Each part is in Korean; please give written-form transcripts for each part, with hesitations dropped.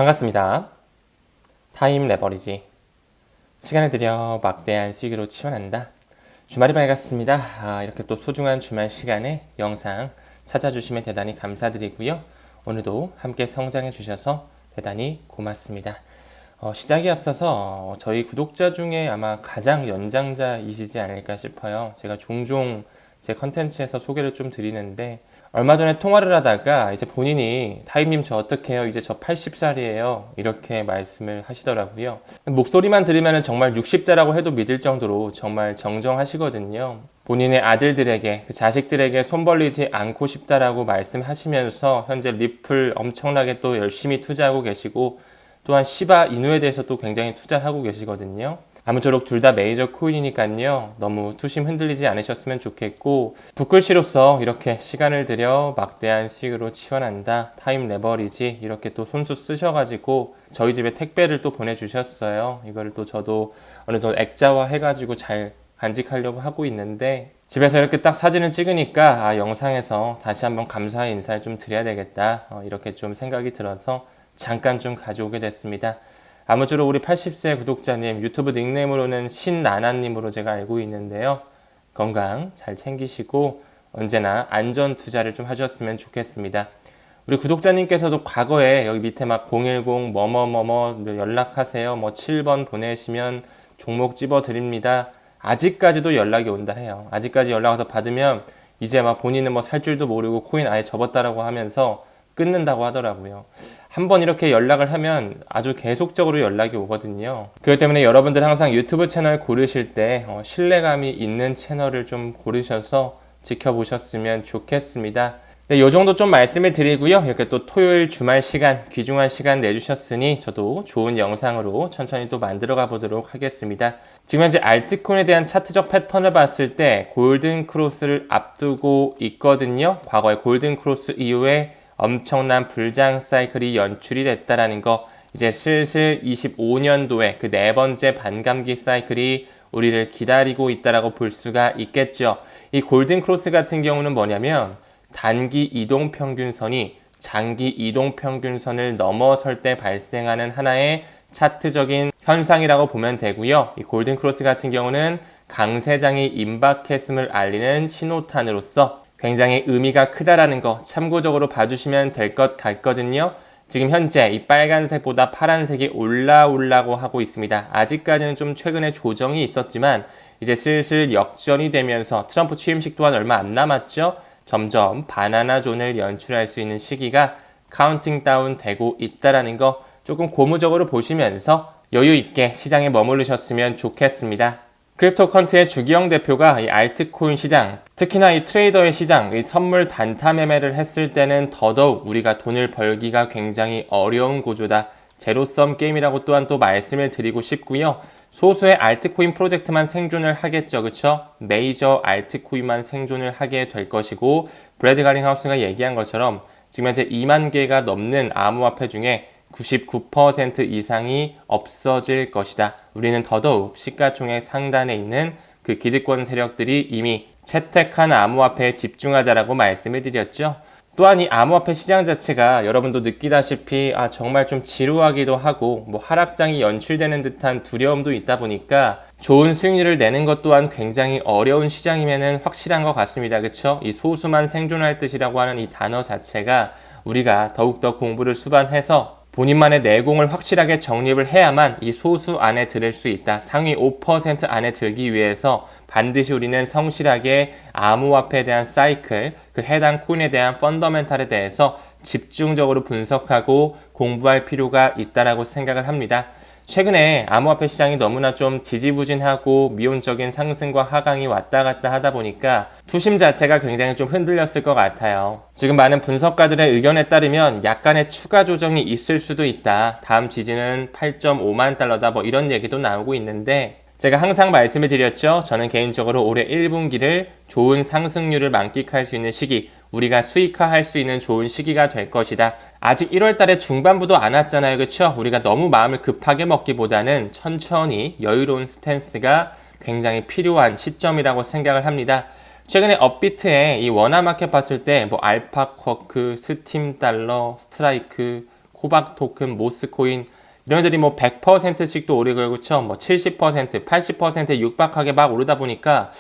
반갑습니다. 타임 레버리지. 시간을 들여 막대한 수익으로 치환한다. 주말이 밝았습니다. 이렇게 또 소중한 주말 시간에 영상 찾아주시면 대단히 감사드리고요. 오늘도 함께 성장해 주셔서 대단히 고맙습니다. 시작에 앞서서 저희 구독자 중에 아마 가장 연장자이시지 않을까 싶어요. 제가 종종 제 컨텐츠에서 소개를 좀 드리는데 얼마 전에 통화를 하다가 이제 본인이 타임님 저 어떡해요? 이제 저 80살이에요. 이렇게 말씀을 하시더라고요. 목소리만 들으면 정말 60대라고 해도 믿을 정도로 정말 정정하시거든요. 본인의 아들들에게, 그 자식들에게 손 벌리지 않고 싶다라고 말씀하시면서 현재 리플 엄청나게 또 열심히 투자하고 계시고 또한 시바 이누에 대해서 또 굉장히 투자를 하고 계시거든요. 아무쪼록 둘 다 메이저 코인이니까요. 너무 투심 흔들리지 않으셨으면 좋겠고 붓글씨로서 이렇게 시간을 들여 막대한 수익으로 치환한다. 타임 레버리지 이렇게 또 손수 쓰셔가지고 저희 집에 택배를 또 보내주셨어요. 이거를 또 저도 어느 정도 액자화 해가지고 잘 간직하려고 하고 있는데 집에서 이렇게 딱 사진을 찍으니까 영상에서 다시 한번 감사의 인사를 좀 드려야 되겠다. 이렇게 좀 생각이 들어서 잠깐 좀 가져오게 됐습니다. 아무쪼록 우리 80세 구독자님 유튜브 닉네임으로는 신나나님으로 제가 알고 있는데요. 건강 잘 챙기시고 언제나 안전 투자를 좀 하셨으면 좋겠습니다. 우리 구독자님께서도 과거에 여기 밑에 막 010 뭐뭐뭐뭐 연락하세요. 뭐 7번 보내시면 종목 집어 드립니다. 아직까지도 연락이 온다 해요. 아직까지 연락 와서 받으면 이제 막 본인은 뭐 살 줄도 모르고 코인 아예 접었다라고 하면서 끊는다고 하더라고요. 한번 이렇게 연락을 하면 아주 계속적으로 연락이 오거든요. 그렇기 때문에 여러분들 항상 유튜브 채널 고르실 때 신뢰감이 있는 채널을 좀 고르셔서 지켜보셨으면 좋겠습니다. 네, 요 정도 좀 말씀을 드리고요. 이렇게 또 토요일 주말 시간, 귀중한 시간 내주셨으니 저도 좋은 영상으로 천천히 또 만들어가 보도록 하겠습니다. 지금 현재 알트코인에 대한 차트적 패턴을 봤을 때 골든 크로스를 앞두고 있거든요. 과거에 골든 크로스 이후에 엄청난 불장 사이클이 연출이 됐다라는 거, 이제 슬슬 25년도에 그 네 번째 반감기 사이클이 우리를 기다리고 있다라고 볼 수가 있겠죠. 이 골든 크로스 같은 경우는 뭐냐면 단기 이동 평균선이 장기 이동 평균선을 넘어설 때 발생하는 하나의 차트적인 현상이라고 보면 되고요. 이 골든 크로스 같은 경우는 강세장이 임박했음을 알리는 신호탄으로서 굉장히 의미가 크다라는 거 참고적으로 봐주시면 될 것 같거든요. 지금 현재 이 빨간색보다 파란색이 올라오려고 하고 있습니다. 아직까지는 좀 최근에 조정이 있었지만 이제 슬슬 역전이 되면서 트럼프 취임식 또한 얼마 안 남았죠. 점점 바나나 존을 연출할 수 있는 시기가 카운팅 다운 되고 있다라는 거 조금 고무적으로 보시면서 여유 있게 시장에 머무르셨으면 좋겠습니다. 크립토컨트의 주기영 대표가 이 알트코인 시장, 특히나 이 트레이더의 시장, 이 선물 단타 매매를 했을 때는 더더욱 우리가 돈을 벌기가 굉장히 어려운 구조다. 제로섬 게임이라고 또한 또 말씀을 드리고 싶고요. 소수의 알트코인 프로젝트만 생존을 하겠죠. 그쵸? 메이저 알트코인만 생존을 하게 될 것이고 브래드 가링하우스가 얘기한 것처럼 지금 현재 2만 개가 넘는 암호화폐 중에 99% 이상이 없어질 것이다. 우리는 더더욱 시가총액 상단에 있는 그 기득권 세력들이 이미 채택한 암호화폐에 집중하자라고 말씀을 드렸죠. 또한 이 암호화폐 시장 자체가 여러분도 느끼다시피 정말 좀 지루하기도 하고 뭐 하락장이 연출되는 듯한 두려움도 있다 보니까 좋은 수익률을 내는 것 또한 굉장히 어려운 시장이면은 확실한 것 같습니다. 그쵸? 이 소수만 생존할 뜻이라고 하는 이 단어 자체가 우리가 더욱더 공부를 수반해서 본인만의 내공을 확실하게 정립을 해야만 이 소수 안에 들을 수 있다. 상위 5% 안에 들기 위해서 반드시 우리는 성실하게 암호화폐에 대한 사이클, 그 해당 코인에 대한 펀더멘탈에 대해서 집중적으로 분석하고 공부할 필요가 있다라고 생각을 합니다. 최근에 암호화폐 시장이 너무나 좀 지지부진하고 미온적인 상승과 하강이 왔다 갔다 하다 보니까 투심 자체가 굉장히 좀 흔들렸을 것 같아요. 지금 많은 분석가들의 의견에 따르면 약간의 추가 조정이 있을 수도 있다. 다음 지지는 8.5만 달러다 뭐 이런 얘기도 나오고 있는데 제가 항상 말씀을 드렸죠. 저는 개인적으로 올해 1분기를 좋은 상승률을 만끽할 수 있는 시기, 우리가 수익화할 수 있는 좋은 시기가 될 것이다. 아직 1월 달에 중반부도 안 왔잖아요. 그쵸? 우리가 너무 마음을 급하게 먹기보다는 천천히 여유로운 스탠스가 굉장히 필요한 시점이라고 생각을 합니다. 최근에 업비트에 이 원화 마켓 봤을 때 뭐 알파쿼크, 스팀 달러, 스트라이크, 호박 토큰, 모스코인 이런 애들이 뭐 100%씩도 오르고 그렇죠. 뭐 70%, 80%에 육박하게 막 오르다 보니까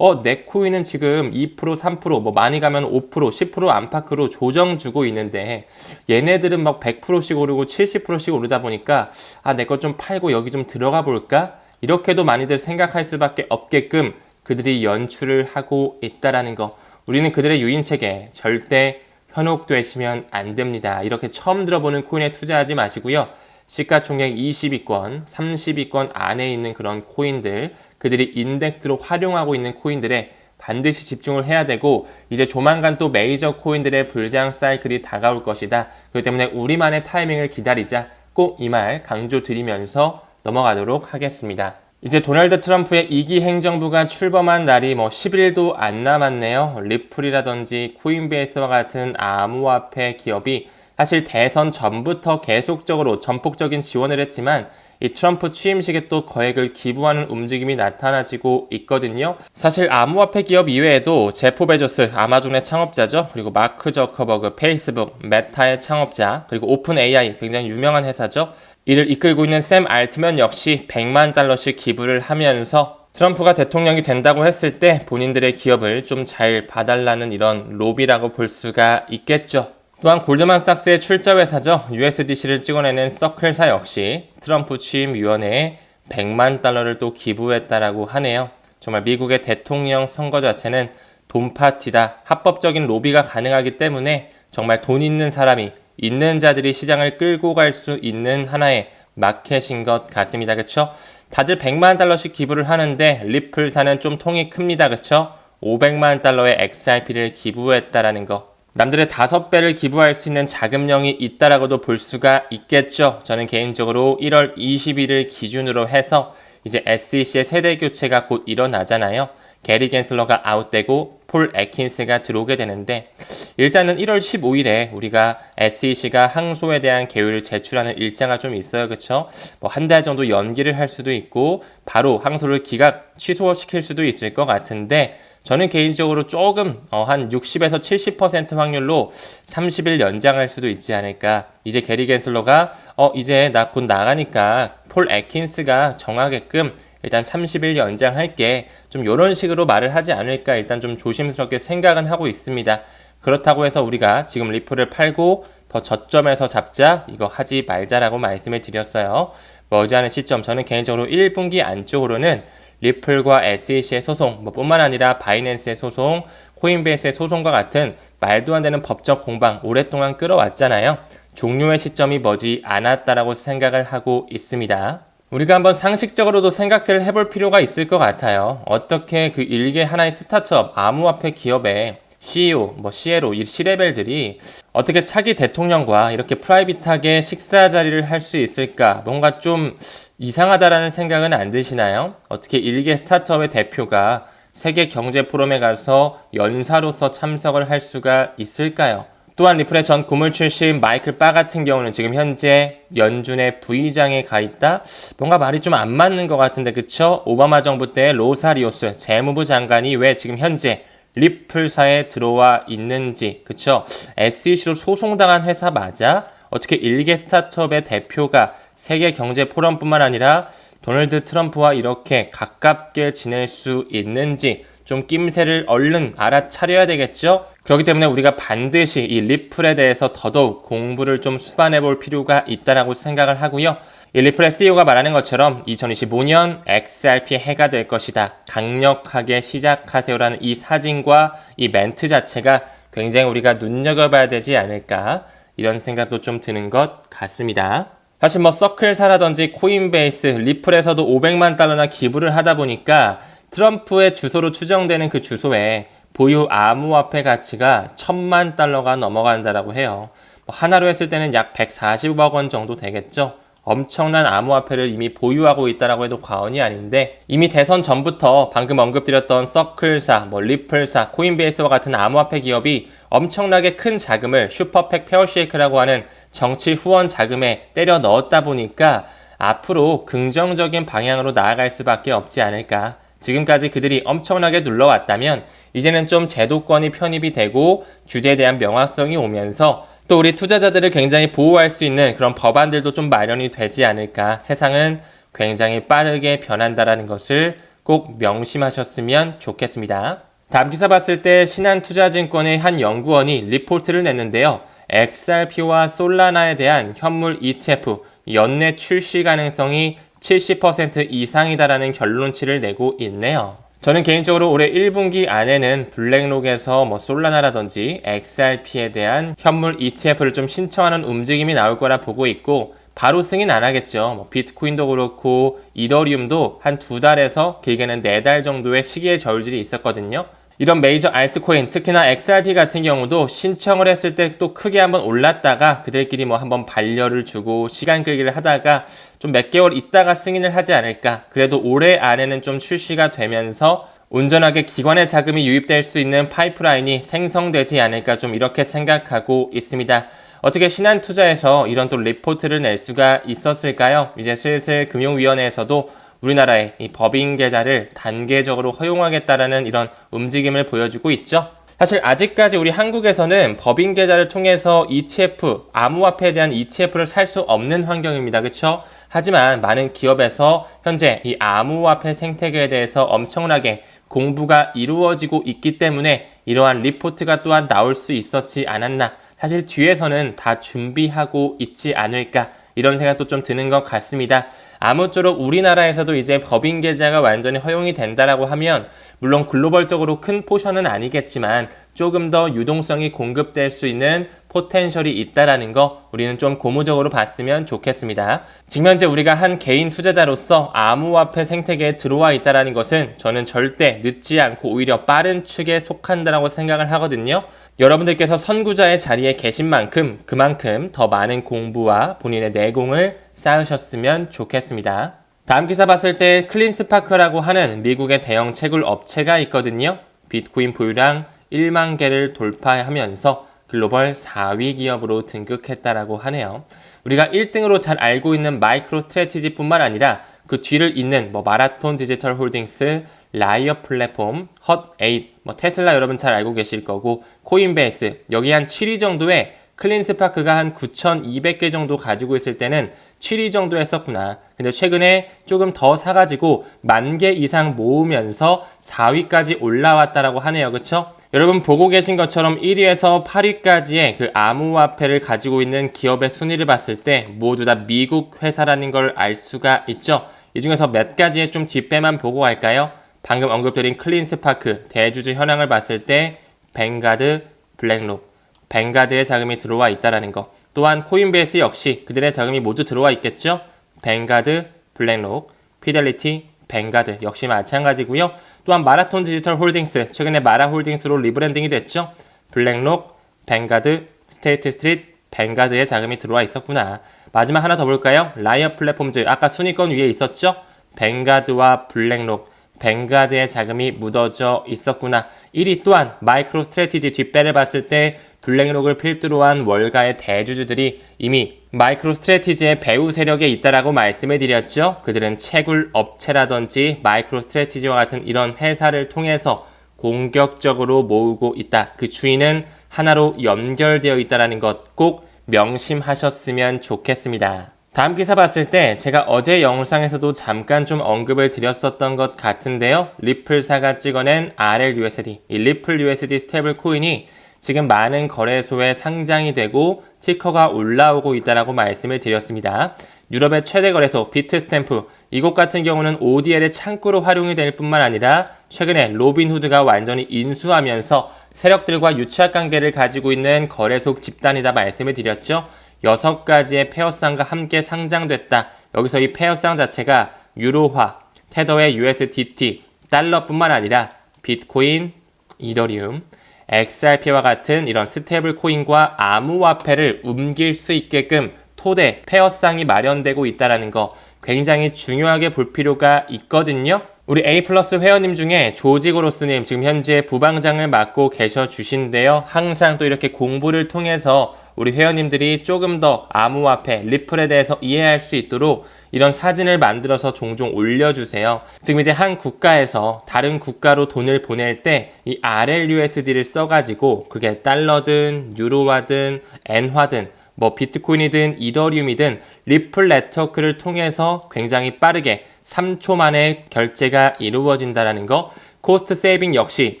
내 코인은 지금 2%, 3%, 뭐 많이 가면 5%, 10% 안팎으로 조정 주고 있는데 얘네들은 막 100%씩 오르고 70%씩 오르다 보니까 내 거 좀 팔고 여기 좀 들어가 볼까? 이렇게도 많이들 생각할 수밖에 없게끔 그들이 연출을 하고 있다라는 거. 우리는 그들의 유인책에 절대 현혹되시면 안 됩니다. 이렇게 처음 들어보는 코인에 투자하지 마시고요. 시가총액 20위권, 30위권 안에 있는 그런 코인들, 그들이 인덱스로 활용하고 있는 코인들에 반드시 집중을 해야 되고 이제 조만간 또 메이저 코인들의 불장 사이클이 다가올 것이다. 그렇기 때문에 우리만의 타이밍을 기다리자. 꼭 이 말 강조드리면서 넘어가도록 하겠습니다. 이제 도널드 트럼프의 2기 행정부가 출범한 날이 10일도 안 남았네요. 리플이라든지 코인베이스와 같은 암호화폐 기업이 사실 대선 전부터 계속적으로 전폭적인 지원을 했지만 이 트럼프 취임식에 또 거액을 기부하는 움직임이 나타나지고 있거든요. 사실 암호화폐 기업 이외에도 제프 베조스, 아마존의 창업자죠. 그리고 마크 저커버그, 페이스북, 메타의 창업자, 그리고 오픈 AI, 굉장히 유명한 회사죠. 이를 이끌고 있는 샘 알트먼 역시 100만 달러씩 기부를 하면서 트럼프가 대통령이 된다고 했을 때 본인들의 기업을 좀 잘 봐달라는 이런 로비라고 볼 수가 있겠죠. 또한 골드만삭스의 출자회사죠. USDC를 찍어내는 서클사 역시 트럼프 취임위원회에 100만 달러를 또 기부했다라고 하네요. 정말 미국의 대통령 선거 자체는 돈파티다. 합법적인 로비가 가능하기 때문에 정말 돈 있는 사람이 있는 자들이 시장을 끌고 갈 수 있는 하나의 마켓인 것 같습니다. 그쵸? 다들 100만 달러씩 기부를 하는데 리플사는 좀 통이 큽니다. 그쵸? 500만 달러의 XRP를 기부했다라는 거. 남들의 5배를 기부할 수 있는 자금력이 있다라고도 볼 수가 있겠죠. 저는 개인적으로 1월 20일을 기준으로 해서 이제 SEC의 세대 교체가 곧 일어나잖아요. 게리 겐슬러가 아웃되고 폴 애킨스가 들어오게 되는데 일단은 1월 15일에 우리가 SEC가 항소에 대한 계율을 제출하는 일자가 좀 있어요. 그쵸? 한 달 정도 연기를 할 수도 있고 바로 항소를 기각 취소시킬 수도 있을 것 같은데 저는 개인적으로 조금 한 60에서 70% 확률로 30일 연장할 수도 있지 않을까. 이제 게리 겐슬러가 이제 나 곧 나가니까 폴 애킨스가 정하게끔 일단 30일 연장할게. 좀 이런 식으로 말을 하지 않을까 일단 좀 조심스럽게 생각은 하고 있습니다. 그렇다고 해서 우리가 지금 리플을 팔고 더 저점에서 잡자 이거 하지 말자라고 말씀을 드렸어요. 머지않은 시점 저는 개인적으로 1분기 안쪽으로는 리플과 SEC의 소송 뿐만 아니라 바이낸스의 소송, 코인베이스의 소송과 같은 말도 안 되는 법적 공방 오랫동안 끌어왔잖아요. 종료의 시점이 머지 않았다라고 생각을 하고 있습니다. 우리가 한번 상식적으로도 생각을 해볼 필요가 있을 것 같아요. 어떻게 그 일개 하나의 스타트업, 암호화폐 기업의 CEO, CLO, 이 C레벨들이 어떻게 차기 대통령과 이렇게 프라이빗하게 식사 자리를 할 수 있을까? 뭔가 좀 이상하다라는 생각은 안 드시나요? 어떻게 일개 스타트업의 대표가 세계 경제 포럼에 가서 연사로서 참석을 할 수가 있을까요? 또한 리플의 전 고물 출신 마이클 바 같은 경우는 지금 현재 연준의 부의장에 가 있다? 뭔가 말이 좀 안 맞는 것 같은데 그쵸? 오바마 정부 때 로사리오스 재무부 장관이 왜 지금 현재 리플사에 들어와 있는지 그쵸? SEC로 소송당한 회사 맞아? 어떻게 일개 스타트업의 대표가 세계 경제 포럼뿐만 아니라 도널드 트럼프와 이렇게 가깝게 지낼 수 있는지 좀 낌새를 얼른 알아차려야 되겠죠? 그렇기 때문에 우리가 반드시 이 리플에 대해서 더더욱 공부를 좀 수반해 볼 필요가 있다라고 생각을 하고요. 이 리플의 CEO가 말하는 것처럼 2025년 XRP 해가 될 것이다. 강력하게 시작하세요라는 이 사진과 이 멘트 자체가 굉장히 우리가 눈여겨봐야 되지 않을까 이런 생각도 좀 드는 것 같습니다. 사실 서클사라든지 코인베이스, 리플에서도 500만 달러나 기부를 하다 보니까 트럼프의 주소로 추정되는 그 주소에 보유 암호화폐 가치가 1000만 달러가 넘어간다라고 해요. 하나로 했을 때는 약 140억 원 정도 되겠죠. 엄청난 암호화폐를 이미 보유하고 있다라고 해도 과언이 아닌데 이미 대선 전부터 방금 언급드렸던 서클사, 리플사, 코인베이스와 같은 암호화폐 기업이 엄청나게 큰 자금을 슈퍼팩 페어쉐이크라고 하는 정치 후원 자금에 때려 넣었다 보니까 앞으로 긍정적인 방향으로 나아갈 수밖에 없지 않을까. 지금까지 그들이 엄청나게 눌러왔다면 이제는 좀 제도권이 편입이 되고 규제에 대한 명확성이 오면서 또 우리 투자자들을 굉장히 보호할 수 있는 그런 법안들도 좀 마련이 되지 않을까. 세상은 굉장히 빠르게 변한다라는 것을 꼭 명심하셨으면 좋겠습니다. 다음 기사 봤을 때 신한투자증권의 한 연구원이 리포트를 냈는데요. XRP와 솔라나에 대한 현물 ETF 연내 출시 가능성이 70% 이상이다라는 결론치를 내고 있네요. 저는 개인적으로 올해 1분기 안에는 블랙록에서 솔라나라든지 XRP에 대한 현물 ETF를 좀 신청하는 움직임이 나올 거라 보고 있고, 바로 승인 안 하겠죠. 비트코인도 그렇고 이더리움도 한 2달에서 길게는 4달 정도의 시기의 저울질이 있었거든요. 이런 메이저 알트코인, 특히나 XRP 같은 경우도 신청을 했을 때 또 크게 한번 올랐다가 그들끼리 한번 반려를 주고 시간 끌기를 하다가 좀 몇 개월 있다가 승인을 하지 않을까. 그래도 올해 안에는 좀 출시가 되면서 온전하게 기관의 자금이 유입될 수 있는 파이프라인이 생성되지 않을까, 좀 이렇게 생각하고 있습니다. 어떻게 신한투자에서 이런 또 리포트를 낼 수가 있었을까요? 이제 슬슬 금융위원회에서도 우리나라의 이 법인 계좌를 단계적으로 허용하겠다라는 이런 움직임을 보여주고 있죠. 사실 아직까지 우리 한국에서는 법인 계좌를 통해서 ETF, 암호화폐에 대한 ETF를 살 수 없는 환경입니다. 그렇죠? 하지만 많은 기업에서 현재 이 암호화폐 생태계에 대해서 엄청나게 공부가 이루어지고 있기 때문에 이러한 리포트가 또한 나올 수 있었지 않았나. 사실 뒤에서는 다 준비하고 있지 않을까, 이런 생각도 좀 드는 것 같습니다. 아무쪼록 우리나라에서도 이제 법인 계좌가 완전히 허용이 된다라고 하면 물론 글로벌적으로 큰 포션은 아니겠지만 조금 더 유동성이 공급될 수 있는 포텐셜이 있다라는 거 우리는 좀 고무적으로 봤으면 좋겠습니다. 지금 현재 우리가 한 개인 투자자로서 암호화폐 생태계에 들어와 있다라는 것은 저는 절대 늦지 않고 오히려 빠른 축에 속한다라고 생각을 하거든요. 여러분들께서 선구자의 자리에 계신 만큼 그만큼 더 많은 공부와 본인의 내공을 쌓으셨으면 좋겠습니다. 다음 기사 봤을 때 클린스파크라고 하는 미국의 대형 채굴 업체가 있거든요. 비트코인 보유량 1만 개를 돌파하면서 글로벌 4위 기업으로 등극했다라고 하네요. 우리가 1등으로 잘 알고 있는 마이크로 스트래티지 뿐만 아니라 그 뒤를 잇는 마라톤 디지털 홀딩스, 라이어 플랫폼, 헛8, 테슬라 여러분 잘 알고 계실 거고, 코인베이스, 여기 한 7위 정도의 클린스파크가 한 9,200개 정도 가지고 있을 때는 7위 정도 했었구나. 근데 최근에 조금 더 사가지고 10,000개 이상 모으면서 4위까지 올라왔다라고 하네요. 그쵸? 여러분 보고 계신 것처럼 1위에서 8위까지의 그 암호화폐를 가지고 있는 기업의 순위를 봤을 때 모두 다 미국 회사라는 걸 알 수가 있죠. 이 중에서 몇 가지의 좀 뒷배만 보고 갈까요? 방금 언급드린 클린스파크, 대주주 현황을 봤을 때 뱅가드, 블랙록, 뱅가드의 자금이 들어와 있다라는 거. 또한 코인베이스 역시 그들의 자금이 모두 들어와 있겠죠. 뱅가드, 블랙록, 피델리티, 뱅가드 역시 마찬가지고요. 또한 마라톤 디지털 홀딩스, 최근에 마라홀딩스로 리브랜딩이 됐죠. 블랙록, 뱅가드, 스테이트 스트리트, 뱅가드의 자금이 들어와 있었구나. 마지막 하나 더 볼까요? 라이어 플랫폼즈, 아까 순위권 위에 있었죠. 뱅가드와 블랙록, 뱅가드의 자금이 묻어져 있었구나. 1위 또한 마이크로 스트래티지 뒷배를 봤을 때 블랙록을 필두로 한 월가의 대주주들이 이미 마이크로 스트래티지의 배후 세력에 있다라고 말씀을 드렸죠. 그들은 채굴 업체라든지 마이크로 스트래티지와 같은 이런 회사를 통해서 공격적으로 모으고 있다. 그 주인은 하나로 연결되어 있다는 것 꼭 명심하셨으면 좋겠습니다. 다음 기사 봤을 때 제가 어제 영상에서도 잠깐 좀 언급을 드렸었던 것 같은데요. 리플사가 찍어낸 RLUSD, 이 리플 USD 스테이블 코인이 지금 많은 거래소에 상장이 되고 티커가 올라오고 있다라고 말씀을 드렸습니다. 유럽의 최대 거래소 비트스탬프, 이곳 같은 경우는 ODL의 창구로 활용이 될 뿐만 아니라 최근에 로빈후드가 완전히 인수하면서 세력들과 유착 관계를 가지고 있는 거래소 집단이다 말씀을 드렸죠. 6가지의 페어쌍과 함께 상장됐다. 여기서 이 페어쌍 자체가 유로화, 테더의 USDT, 달러뿐만 아니라 비트코인, 이더리움, XRP와 같은 이런 스테이블 코인과 암호화폐를 옮길 수 있게끔 토대, 페어쌍이 마련되고 있다는 거 굉장히 중요하게 볼 필요가 있거든요. 우리 A+ 회원님 중에 조지고로스님 지금 현재 부방장을 맡고 계셔 주신데요. 항상 또 이렇게 공부를 통해서 우리 회원님들이 조금 더 암호화폐, 리플에 대해서 이해할 수 있도록 이런 사진을 만들어서 종종 올려주세요. 지금 이제 한 국가에서 다른 국가로 돈을 보낼 때 이 RLUSD를 써가지고 그게 달러든 유로화든 엔화든 뭐 비트코인이든 이더리움이든 리플 네트워크를 통해서 굉장히 빠르게 3초 만에 결제가 이루어진다는 거, 코스트 세이빙 역시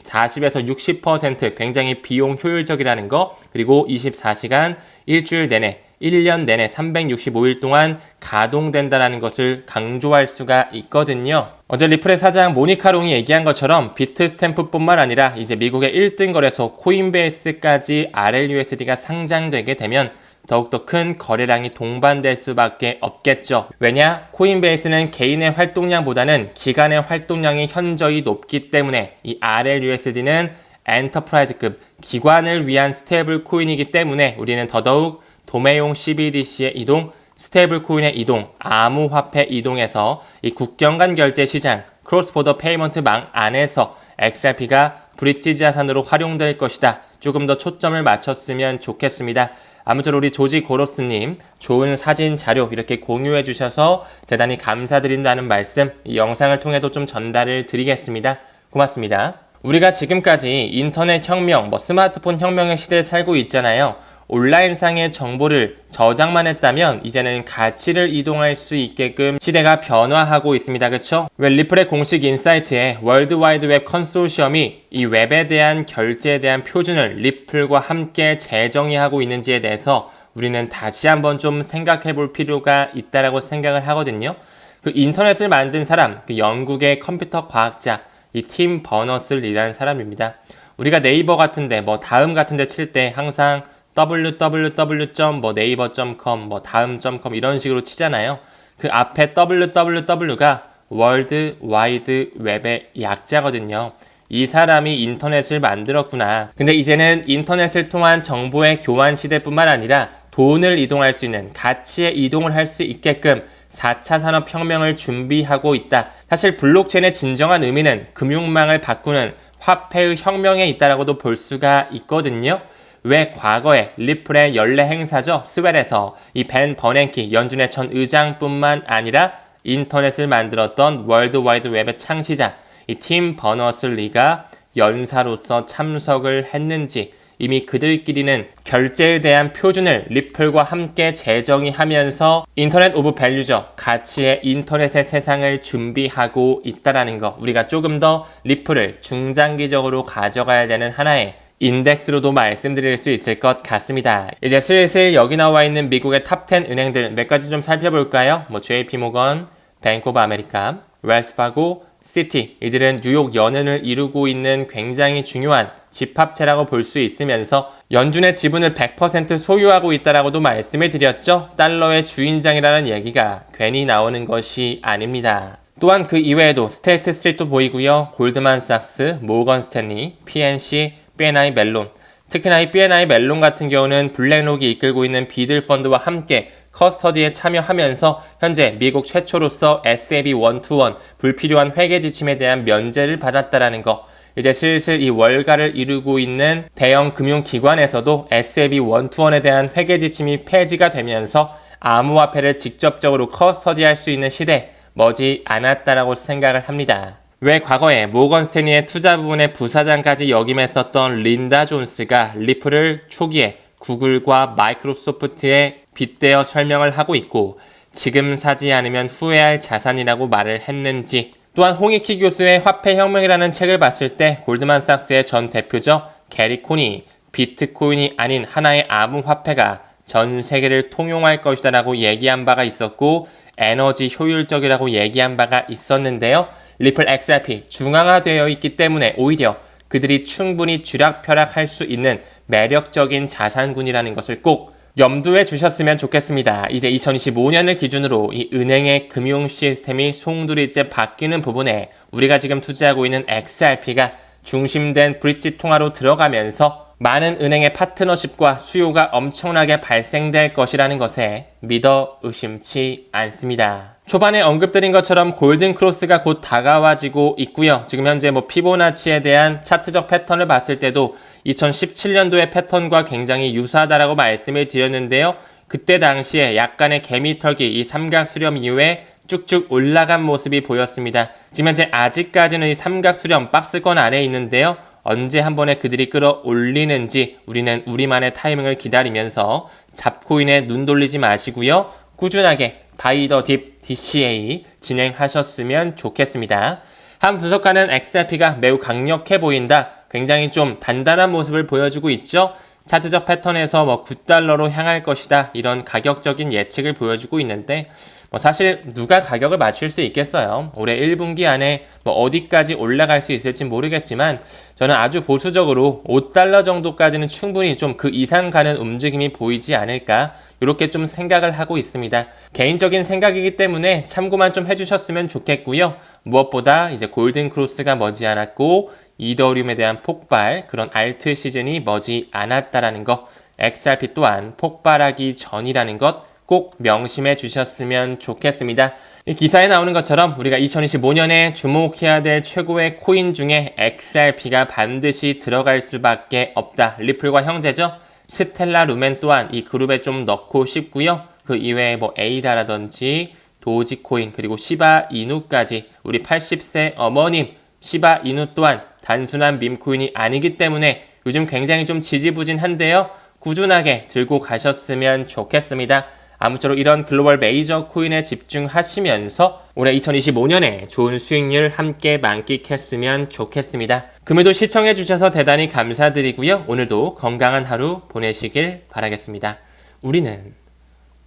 40에서 60% 굉장히 비용 효율적이라는 거, 그리고 24시간 일주일 내내 1년 내내 365일 동안 가동된다는 것을 강조할 수가 있거든요. 어제 리플의 사장 모니카 롱이 얘기한 것처럼 비트 스탬프뿐만 아니라 이제 미국의 1등 거래소 코인베이스까지 RLUSD가 상장되게 되면 더욱더 큰 거래량이 동반될 수밖에 없겠죠. 왜냐? 코인베이스는 개인의 활동량보다는 기관의 활동량이 현저히 높기 때문에 이 RLUSD는 엔터프라이즈급 기관을 위한 스테이블 코인이기 때문에 우리는 더더욱 도매용 CBDC의 이동, 스테이블 코인의 이동, 암호화폐 이동에서 이 국경 간 결제 시장, 크로스보더 페이먼트망 안에서 XRP가 브릿지 자산으로 활용될 것이다. 조금 더 초점을 맞췄으면 좋겠습니다. 아무쪼록 우리 조지 고로스님 좋은 사진 자료 이렇게 공유해 주셔서 대단히 감사드린다는 말씀 이 영상을 통해도 좀 전달을 드리겠습니다. 고맙습니다. 우리가 지금까지 인터넷 혁명, 스마트폰 혁명의 시대에 살고 있잖아요. 온라인상의 정보를 저장만 했다면 이제는 가치를 이동할 수 있게끔 시대가 변화하고 있습니다. 그쵸? 왜 리플의 공식 인사이트에 월드와이드웹 컨소시엄이 이 웹에 대한 결제에 대한 표준을 리플과 함께 재정의하고 있는지에 대해서 우리는 다시 한번 좀 생각해 볼 필요가 있다라고 생각을 하거든요. 그 인터넷을 만든 사람, 그 영국의 컴퓨터 과학자, 이 팀 버너슬이라는 사람입니다. 우리가 네이버 같은데 다음 같은데 칠 때 항상 www.naver.com, 다음.com 이런 식으로 치잖아요. 그 앞에 www가 월드 와이드 웹의 약자거든요. 이 사람이 인터넷을 만들었구나. 근데 이제는 인터넷을 통한 정보의 교환 시대뿐만 아니라 돈을 이동할 수 있는 가치의 이동을 할 수 있게끔 4차 산업혁명을 준비하고 있다. 사실 블록체인의 진정한 의미는 금융망을 바꾸는 화폐의 혁명에 있다라고도 볼 수가 있거든요. 왜 과거에 리플의 연례 행사죠. 스웨덴에서 이 벤 버냉키 연준의 전 의장뿐만 아니라 인터넷을 만들었던 월드와이드 웹의 창시자 이 팀 버너슬리가 연사로서 참석을 했는지 이미 그들끼리는 결제에 대한 표준을 리플과 함께 재정의하면서 인터넷 오브 밸류죠. 가치의 인터넷의 세상을 준비하고 있다라는 거. 우리가 조금 더 리플을 중장기적으로 가져가야 되는 하나의 인덱스로도 말씀드릴 수 있을 것 같습니다. 이제 슬슬 여기 나와 있는 미국의 탑10 은행들 몇 가지 좀 살펴볼까요? JP모건, 뱅크 오브 아메리카, 웰스파고, 시티 이들은 뉴욕 연은을 이루고 있는 굉장히 중요한 집합체라고 볼 수 있으면서 연준의 지분을 100% 소유하고 있다라고도 말씀을 드렸죠. 달러의 주인장이라는 얘기가 괜히 나오는 것이 아닙니다. 또한 그 이외에도 스테이트 스트리트도 보이고요. 골드만삭스, 모건 스탠리, PNC, BNI 멜론, 특히나 이 BNI 멜론 같은 경우는 블랙록이 이끌고 있는 비들 펀드와 함께 커스터디에 참여하면서 현재 미국 최초로서 SAB 121 불필요한 회계 지침에 대한 면제를 받았다라는 거. 이제 슬슬 이 월가를 이루고 있는 대형 금융기관에서도 SAB 121에 대한 회계 지침이 폐지가 되면서 암호화폐를 직접적으로 커스터디할 수 있는 시대 머지 않았다라고 생각을 합니다. 왜 과거에 모건 스탠리의 투자 부분의 부사장까지 역임했었던 린다 존스가 리플을 초기에 구글과 마이크로소프트에 빗대어 설명을 하고 있고 지금 사지 않으면 후회할 자산이라고 말을 했는지, 또한 홍익희 교수의 화폐혁명이라는 책을 봤을 때 골드만삭스의 전 대표죠. 게리 콘이 비트코인이 아닌 하나의 암호화폐가 전 세계를 통용할 것이다 라고 얘기한 바가 있었고 에너지 효율적이라고 얘기한 바가 있었는데요. 리플 XRP 중앙화되어 있기 때문에 오히려 그들이 충분히 쥐락펴락할 수 있는 매력적인 자산군이라는 것을 꼭 염두에 주셨으면 좋겠습니다. 이제 2025년을 기준으로 이 은행의 금융 시스템이 송두리째 바뀌는 부분에 우리가 지금 투자하고 있는 XRP가 중심된 브릿지 통화로 들어가면서 많은 은행의 파트너십과 수요가 엄청나게 발생될 것이라는 것에 믿어 의심치 않습니다. 초반에 언급드린 것처럼 골든 크로스가 곧 다가와지고 있고요. 지금 현재 피보나치에 대한 차트적 패턴을 봤을 때도 2017년도의 패턴과 굉장히 유사하다라고 말씀을 드렸는데요. 그때 당시에 약간의 개미털기, 이 삼각 수렴 이후에 쭉쭉 올라간 모습이 보였습니다. 지금 현재 아직까지는 이 삼각 수렴 박스권 안에 있는데요. 언제 한 번에 그들이 끌어올리는지 우리는 우리만의 타이밍을 기다리면서 잡코인에 눈 돌리지 마시고요. 꾸준하게 바이 더 딥 DCA 진행하셨으면 좋겠습니다. 한 분석가는 XRP가 매우 강력해 보인다. 굉장히 좀 단단한 모습을 보여주고 있죠. 차트적 패턴에서 9달러로 향할 것이다. 이런 가격적인 예측을 보여주고 있는데 사실 누가 가격을 맞출 수 있겠어요. 올해 1분기 안에 어디까지 올라갈 수 있을지 모르겠지만 저는 아주 보수적으로 5달러 정도까지는 충분히 좀 그 이상 가는 움직임이 보이지 않을까 이렇게 좀 생각을 하고 있습니다. 개인적인 생각이기 때문에 참고만 좀 해주셨으면 좋겠고요. 무엇보다 이제 골든 크로스가 머지않았고 이더리움에 대한 폭발, 그런 알트 시즌이 머지 않았다라는 것, XRP 또한 폭발하기 전이라는 것 꼭 명심해 주셨으면 좋겠습니다. 이 기사에 나오는 것처럼 우리가 2025년에 주목해야 될 최고의 코인 중에 XRP가 반드시 들어갈 수밖에 없다. 리플과 형제죠. 스텔라 루멘 또한 이 그룹에 좀 넣고 싶고요. 그 이외에 에이다라든지 도지코인 그리고 시바 이누까지 우리 80세 어머님 시바 이누 또한 단순한 밈코인이 아니기 때문에 요즘 굉장히 좀 지지부진한데요. 꾸준하게 들고 가셨으면 좋겠습니다. 아무쪼록 이런 글로벌 메이저 코인에 집중하시면서 올해 2025년에 좋은 수익률 함께 만끽했으면 좋겠습니다. 금요일도 시청해주셔서 대단히 감사드리고요. 오늘도 건강한 하루 보내시길 바라겠습니다. 우리는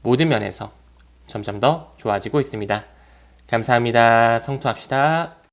모든 면에서 점점 더 좋아지고 있습니다. 감사합니다. 성투합시다.